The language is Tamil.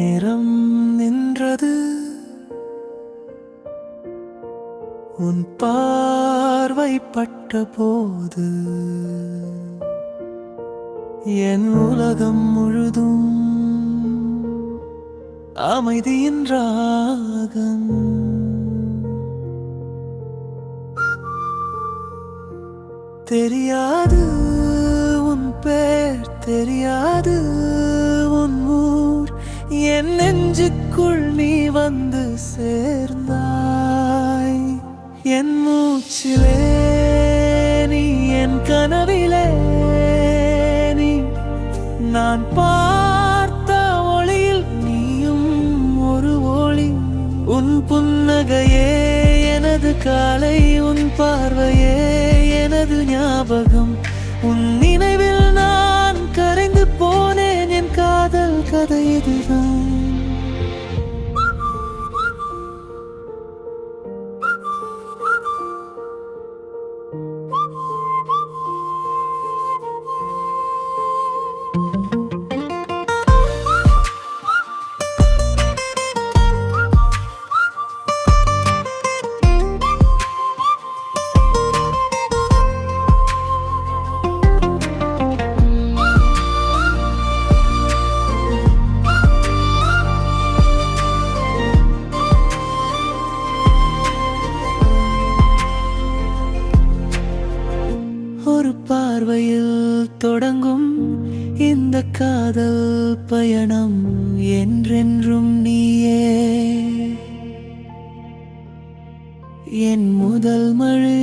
நேரம் நின்றது உன் பார்வை பட்ட போது. என் உலகம் முழுதும் அமைதியின் ராகம். தெரியாது உன் பேர், தெரியாது உன் ஊர், என் நெஞ்சுக்குள் நீ வந்து சேர்ந்தாய். என் மூச்சிலே நீ, என் கனவிலே நீ, நான் பார்த்த ஒளியில் நீயும் ஒரு ஒளி. உன் புன்னகையே எனது காலை, உன் பார்வையே எனது ஞாபகம். உன் நினைவில் நான் கரைந்து போனேன், என் காதல் கதை இதுதான். ஒரு பார்வையில் தொடங்கும் இந்த காதல் பயணம் என்றென்றும் நீயே. என் முதல் மழை